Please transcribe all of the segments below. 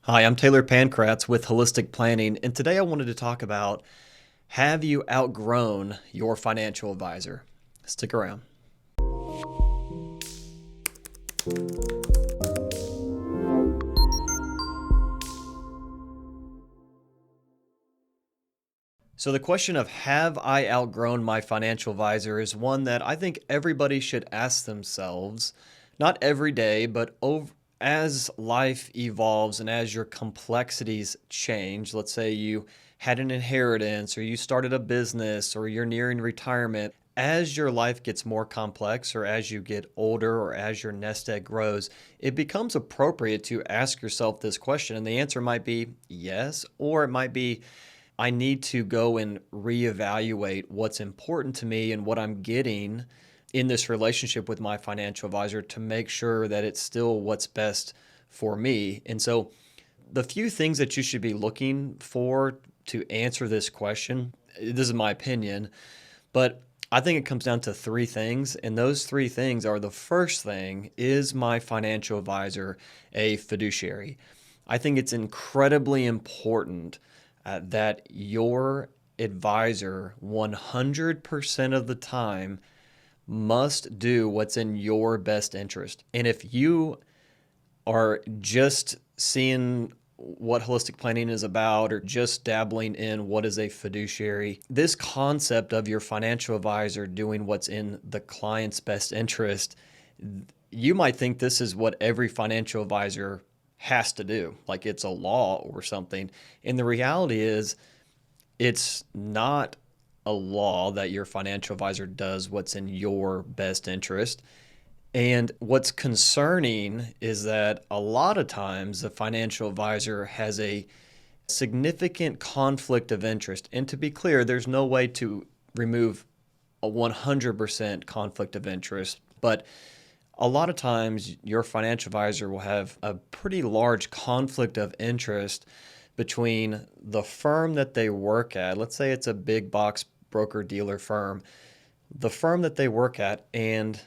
Hi, I'm Taylor Pankratz with Holistic Planning, and today I wanted to talk about, have you outgrown your financial advisor? Stick around. So the question of have I outgrown my financial advisor is one that I think everybody should ask themselves, not every day, but as life evolves and as your complexities change. Let's say you had an inheritance or you started a business or you're nearing retirement. As your life gets more complex or as you get older or as your nest egg grows, it becomes appropriate to ask yourself this question. And the answer might be yes, or it might be I need to go and reevaluate what's important to me and what I'm getting in this relationship with my financial advisor to make sure that it's still what's best for me. And so, the few things that you should be looking for to answer this question, this is my opinion, but I think it comes down to three things. And those three things are: the first thing, is my financial advisor a fiduciary? I think it's incredibly important that your advisor 100% of the time must do what's in your best interest. And if you are just seeing what holistic planning is about or just dabbling in what is a fiduciary, this concept of your financial advisor doing what's in the client's best interest, you might think this is what every financial advisor has to do, like it's a law or something. And the reality is, it's not a law that your financial advisor does what's in your best interest. And what's concerning is that a lot of times the financial advisor has a significant conflict of interest. And to be clear, there's no way to remove a 100% conflict of interest, but a lot of times your financial advisor will have a pretty large conflict of interest between the firm that they work at. Let's say it's a big box broker dealer firm, the firm that they work at, and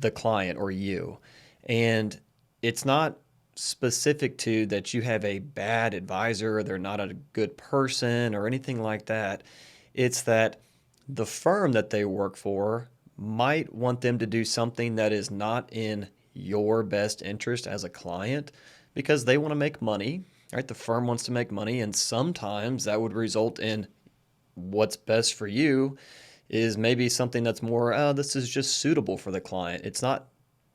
the client or you. And it's not specific to that you have a bad advisor or they're not a good person or anything like that. It's that the firm that they work for might want them to do something that is not in your best interest as a client because they want to make money, right? The firm wants to make money, and sometimes that would result in what's best for you is maybe something that's more, oh, this is just suitable for the client. It's not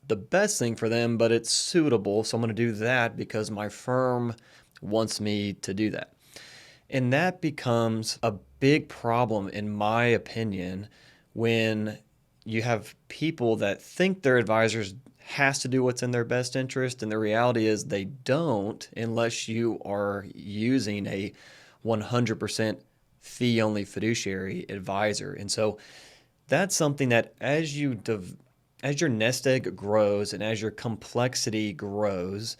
the best thing for them, but it's suitable. So I'm going to do that because my firm wants me to do that. And that becomes a big problem, in my opinion, when you have people that think their advisors has to do what's in their best interest, and the reality is they don't, unless you are using a 100% fee-only fiduciary advisor. And so that's something that as your nest egg grows and as your complexity grows,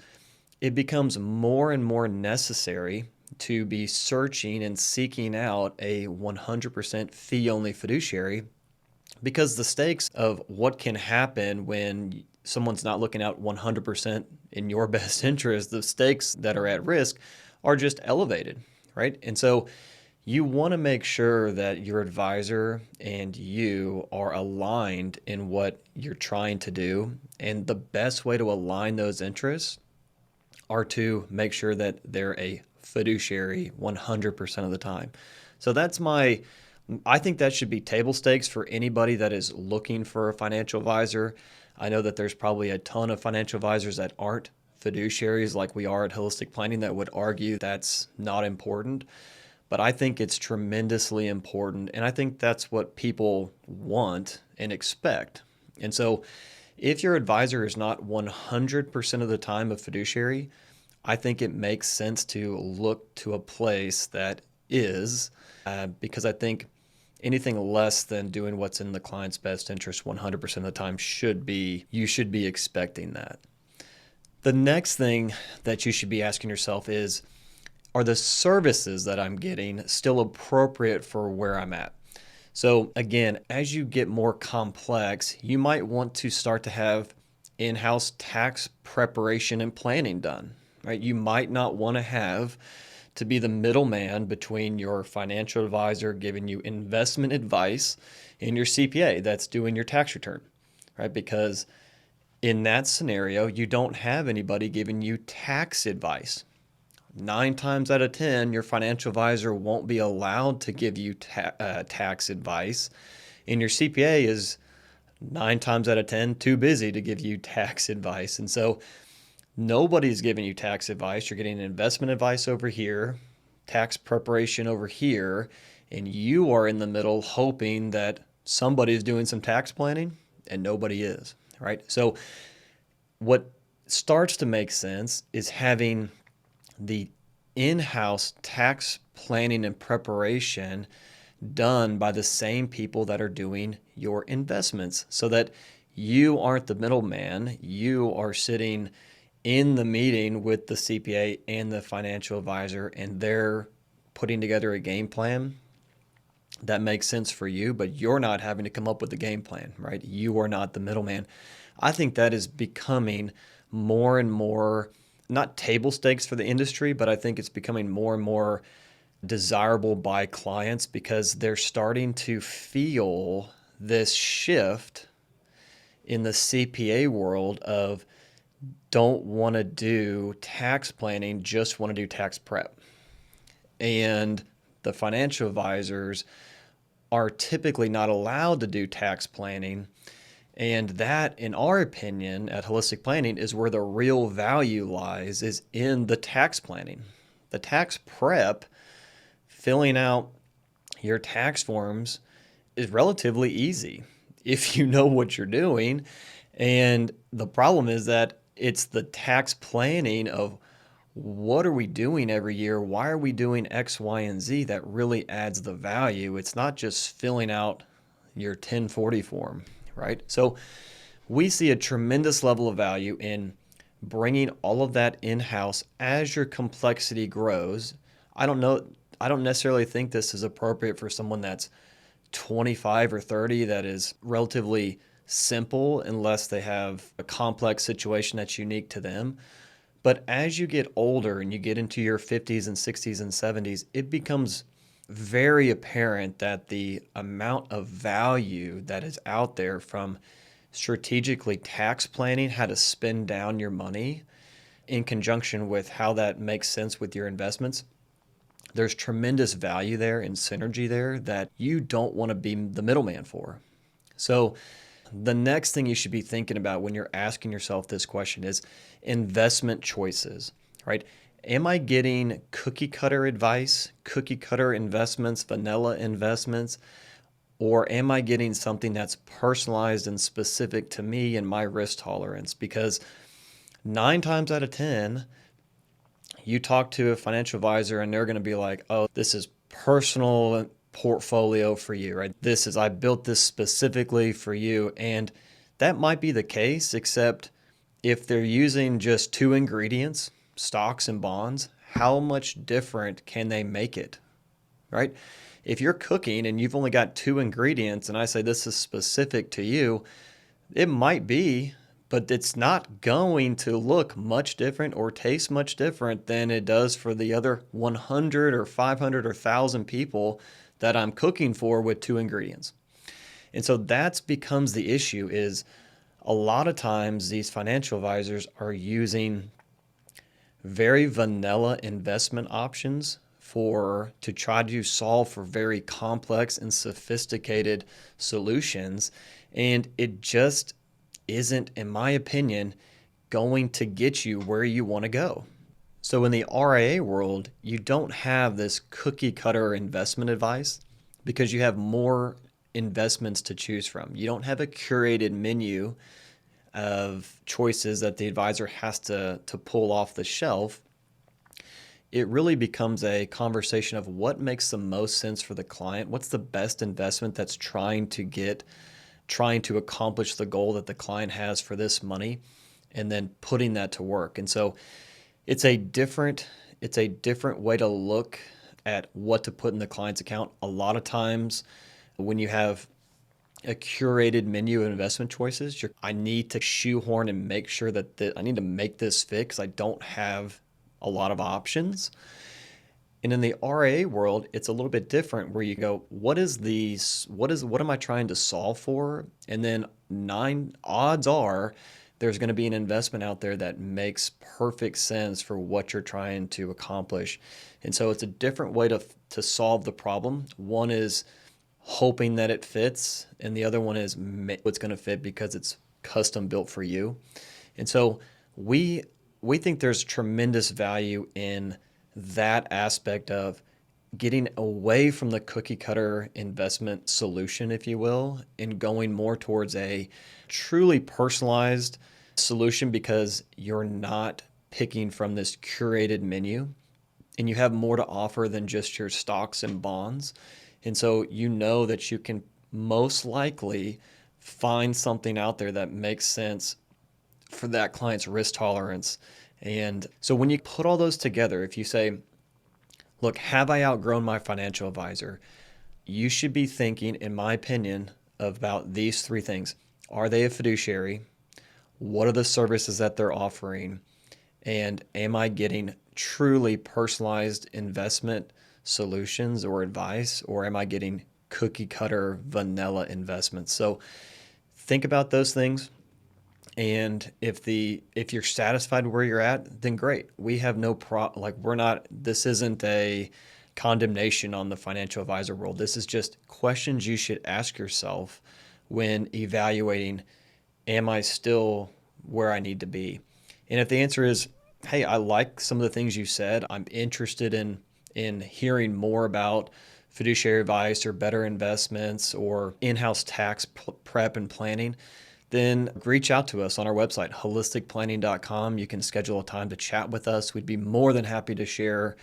it becomes more and more necessary to be searching and seeking out a 100% fee-only fiduciary, because the stakes of what can happen when someone's not looking out 100% in your best interest, the stakes that are at risk are just elevated, right? And so you want to make sure that your advisor and you are aligned in what you're trying to do. And the best way to align those interests are to make sure that they're a fiduciary 100% of the time. So I think that should be table stakes for anybody that is looking for a financial advisor. I know that there's probably a ton of financial advisors that aren't fiduciaries like we are at Holistic Planning that would argue that's not important. But I think it's tremendously important, and I think that's what people want and expect. And so if your advisor is not 100% of the time a fiduciary, I think it makes sense to look to a place that is, because I think anything less than doing what's in the client's best interest 100% of the time you should be expecting that. The next thing that you should be asking yourself is, are the services that I'm getting still appropriate for where I'm at? So again, as you get more complex, you might want to start to have in-house tax preparation and planning done, right? You might not want to have to be the middleman between your financial advisor giving you investment advice and your CPA that's doing your tax return, right? Because in that scenario, you don't have anybody giving you tax advice. 9 times out of 10, your financial advisor won't be allowed to give you tax advice, and your CPA is 9 times out of 10 too busy to give you tax advice. And so nobody's giving you tax advice. You're getting investment advice over here, tax preparation over here, and you are in the middle hoping that somebody's doing some tax planning and nobody is, right? So what starts to make sense is having the in-house tax planning and preparation done by the same people that are doing your investments so that you aren't the middleman. You are sitting in the meeting with the CPA and the financial advisor, and they're putting together a game plan that makes sense for you, but you're not having to come up with a game plan, right? You are not the middleman. I think that is becoming more and more, not table stakes for the industry, but I think it's becoming more and more desirable by clients because they're starting to feel this shift in the CPA world of don't want to do tax planning, just want to do tax prep. And the financial advisors are typically not allowed to do tax planning. And that, in our opinion, at Holistic Planning, is where the real value lies, is in the tax planning. The tax prep, filling out your tax forms, is relatively easy if you know what you're doing. And the problem is that it's the tax planning of what are we doing every year? Why are we doing X, Y, and Z that really adds the value? It's not just filling out your 1040 form, right? So we see a tremendous level of value in bringing all of that in-house as your complexity grows. I don't necessarily think this is appropriate for someone that's 25 or 30 that is relatively simple unless they have a complex situation that's unique to them. But as you get older and you get into your 50s and 60s and 70s, it becomes very apparent that the amount of value that is out there from strategically tax planning, how to spend down your money in conjunction with how that makes sense with your investments. There's tremendous value there and synergy there that you don't want to be the middleman for. So the next thing you should be thinking about when you're asking yourself this question is investment choices, right? Am I getting cookie cutter advice, cookie cutter investments, vanilla investments, or am I getting something that's personalized and specific to me and my risk tolerance? Because 9 times out of 10, you talk to a financial advisor and they're going to be like, oh, this is personal portfolio for you, right? I built this specifically for you. And that might be the case, except if they're using just two ingredients, stocks and bonds, how much different can they make it, right? If you're cooking and you've only got two ingredients and I say this is specific to you, it might be, but it's not going to look much different or taste much different than it does for the other 100 or 500 or 1,000 people that I'm cooking for with two ingredients. And so that becomes the issue is a lot of times these financial advisors are using very vanilla investment options to try to solve for very complex and sophisticated solutions. And it just isn't, in my opinion, going to get you where you want to go. So in the RIA world, you don't have this cookie cutter investment advice because you have more investments to choose from. You don't have a curated menu of choices that the advisor has to pull off the shelf. It really becomes a conversation of what makes the most sense for the client. What's the best investment that's trying to accomplish the goal that the client has for this money, and then putting that to work. And so it's a different way to look at what to put in the client's account. A lot of times when you have a curated menu of investment choices, I need to shoehorn and make sure that I need to make this fit because I don't have a lot of options. And in the RA world, it's a little bit different where you go, what am I trying to solve for? And then nine odds are there's going to be an investment out there that makes perfect sense for what you're trying to accomplish. And so it's a different way to solve the problem. One is hoping that it fits, and the other one is what's going to fit because it's custom built for you. And so we think there's tremendous value in that aspect of getting away from the cookie cutter investment solution, if you will, and going more towards a truly personalized solution because you're not picking from this curated menu and you have more to offer than just your stocks and bonds. And so you know that you can most likely find something out there that makes sense for that client's risk tolerance. And so when you put all those together, if you say, look, have I outgrown my financial advisor? You should be thinking, in my opinion, about these three things. Are they a fiduciary? What are the services that they're offering? And am I getting truly personalized investment solutions or advice, or am I getting cookie cutter vanilla investments? So think about those things. And if you're satisfied where you're at, then great. We have no this isn't a condemnation on the financial advisor world. This is just questions you should ask yourself when evaluating, am I still where I need to be? And if the answer is, hey, I like some of the things you said, I'm interested in hearing more about fiduciary advice or better investments or in-house tax prep and planning, then reach out to us on our website, holisticplanning.com. You can schedule a time to chat with us. We'd be more than happy to share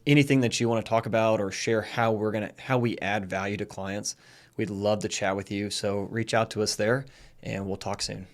anything that you want to talk about or share how we add value to clients. We'd love to chat with you. So reach out to us there and we'll talk soon.